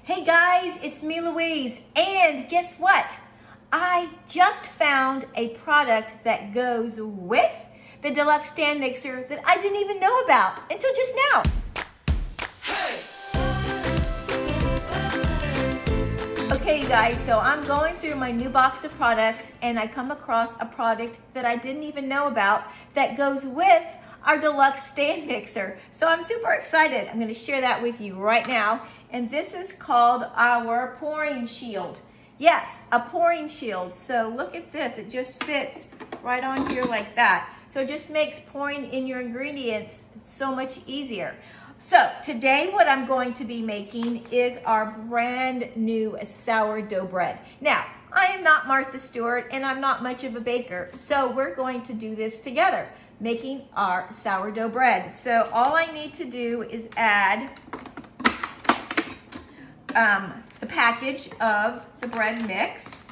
Hey guys, it's me, Louise, and guess what? I just found a product that goes with the Deluxe stand mixer that I didn't even know about until just now. Okay you guys, so I'm going through my new box of products and I come across a product that I didn't even know about that goes with our Deluxe stand mixer. So I'm super excited. I'm going to share that with you right now. And this is called our pouring shield. Yes, a pouring shield. So look at this. It just fits right on here like that. So it just makes pouring in your ingredients so much easier. So today what I'm going to be making is our brand new sourdough bread. Now, I am not Martha Stewart and I'm not much of a baker. So we're going to do this together, making our sourdough bread. So all I need to do is add the package of the bread mix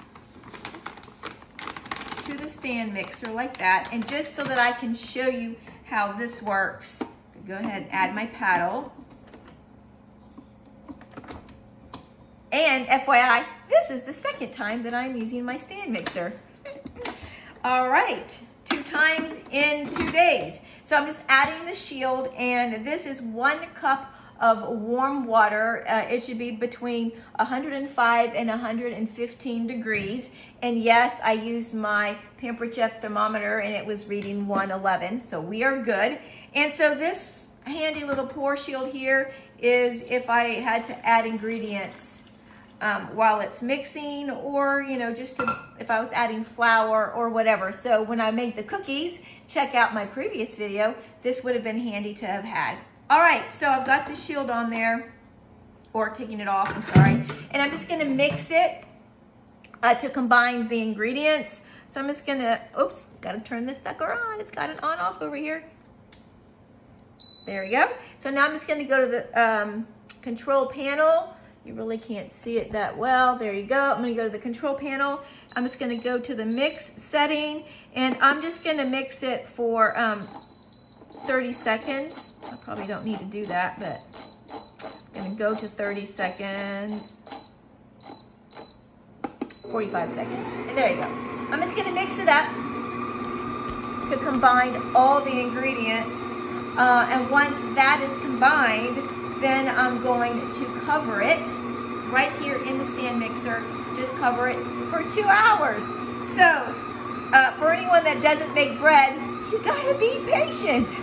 to the stand mixer like that. And just so that I can show you how this works, go ahead and add my paddle. And FYI, this is the second time that I'm using my stand mixer. All right, 2 times in 2 days. So I'm just adding the shield, and this is 1 cup of warm water. It should be between 105 and 115 degrees. And yes, I used my Pampered thermometer and it was reading 111, so we are good. And so this handy little pour shield here is if I had to add ingredients while it's mixing, or just if I was adding flour or whatever. So when I made the cookies, check out my previous video, this would have been handy to have had. All right, so I've got the shield on there, or taking it off, I'm sorry. And I'm just gonna mix it to combine the ingredients. So I'm just gonna, oops, gotta turn this sucker on. It's got an on off over here. There we go. So now I'm just gonna go to the control panel. You really can't see it that well. There you go. I'm gonna go to the control panel. I'm just gonna go to the mix setting, and I'm just gonna mix it for 30 seconds. I probably don't need to do that, but I'm gonna go to 30 seconds, 45 seconds, and there you go. I'm just gonna mix it up to combine all the ingredients, and once that is combined, then I'm going to cover it right here in the stand mixer. Just cover it for 2 hours. So for anyone that doesn't make bread, you gotta be patient.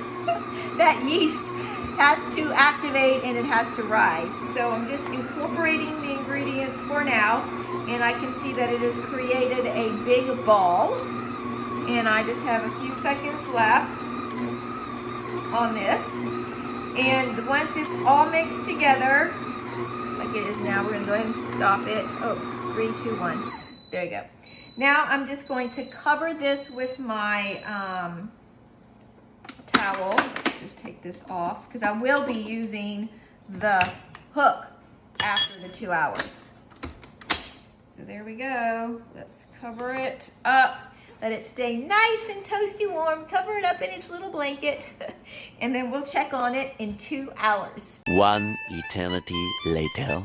That yeast has to activate and it has to rise. So I'm just incorporating the ingredients for now, and I can see that it has created a big ball, and I just have a few seconds left on this. And once it's all mixed together, like it is now, we're gonna go ahead and stop it. Oh, 3, 2, 1. There you go. Now I'm just going to cover this with my towel. Let's just take this off, because I will be using the hook after the 2 hours. So there we go. Let's cover it up. Let it stay nice and toasty warm. Cover it up in its little blanket. And then we'll check on it in 2 hours. 1 eternity later.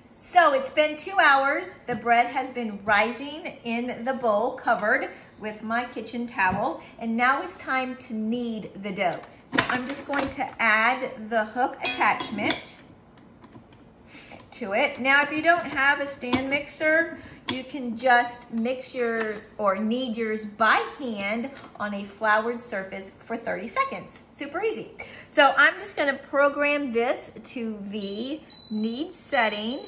So it's been 2 hours. The bread has been rising in the bowl, covered with my kitchen towel. And now it's time to knead the dough. So I'm just going to add the hook attachment to it. Now, if you don't have a stand mixer, you can just mix yours or knead yours by hand on a floured surface for 30 seconds. Super easy. So I'm just gonna program this to the knead setting.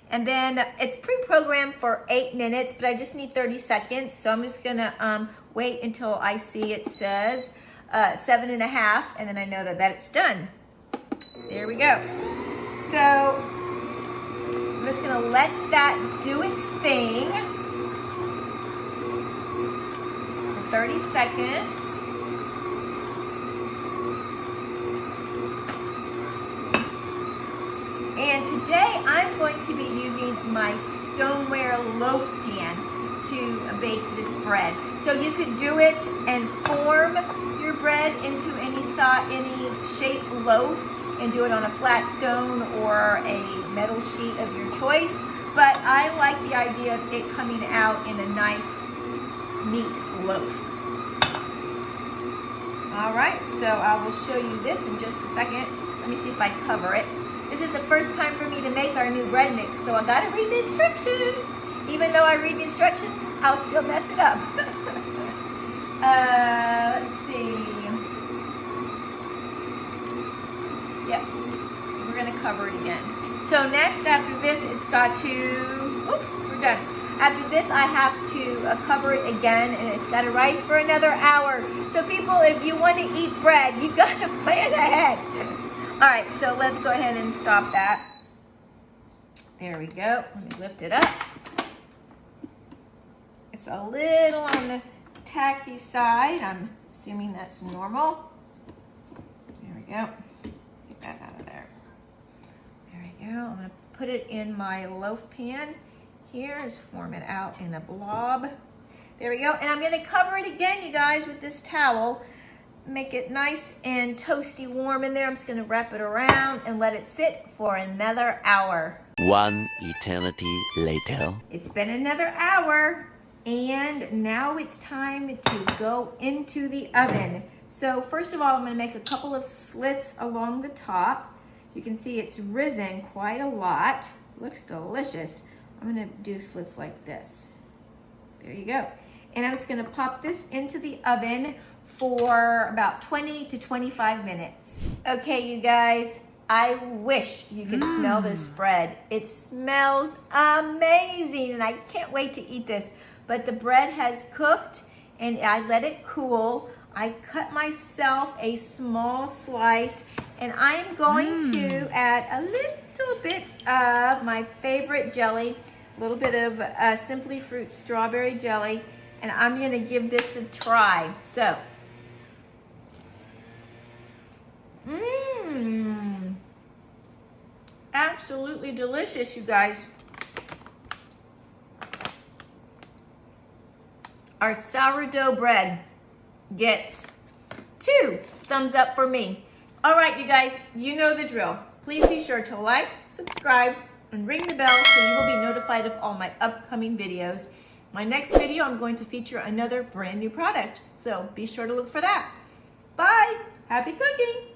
And then it's pre-programmed for 8 minutes, but I just need 30 seconds. So I'm just gonna wait until I see it says 7.5, and then I know that it's done. There we go. So I'm just gonna let that do its thing for 30 seconds. And today I'm going to be using my stoneware loaf pan to bake this bread. So you could do it and form your bread into any shape loaf, and do it on a flat stone or a metal sheet of your choice. But I like the idea of it coming out in a nice, neat loaf. All right, so I will show you this in just a second. Let me see if I cover it. This is the first time for me to make our new bread mix, so I gotta read the instructions. Even though I read the instructions, I'll still mess it up. Let's see. Yep, we're gonna cover it again. So next, after this, it's got to, oops, we're done. After this, I have to cover it again, and it's got to rise for another hour. So people, if you want to eat bread, you got to plan ahead. All right, so let's go ahead and stop that. There we go. Let me lift it up. It's a little on the tacky side. I'm assuming that's normal. There we go. Get that out of there. There we go. I'm going to put it in my loaf pan. Here is form it out in a blob. There we go. And I'm going to cover it again, you guys, with this towel. Make it nice and toasty warm in there. I'm just going to wrap it around and let it sit for another hour. One eternity later. It's been another hour, and now it's time to go into the oven. So first of all, I'm going to make a couple of slits along the top. You can see it's risen quite a lot. Looks delicious. I'm going to do slits like this. There you go. And I'm just going to pop this into the oven for about 20 to 25 minutes. Okay, you guys, I wish you could smell this bread. It smells amazing, and I can't wait to eat this. But the bread has cooked, and I let it cool. I cut myself a small slice, and I'm going to add a little bit of my favorite jelly, a little bit of Simply Fruit strawberry jelly, and I'm going to give this a try. So, absolutely delicious, you guys. Our sourdough bread gets 2 thumbs up for me. All right, you guys, you know the drill. Please be sure to like, subscribe, and ring the bell so you will be notified of all my upcoming videos. My next video, I'm going to feature another brand new product, so be sure to look for that. Bye. Happy cooking.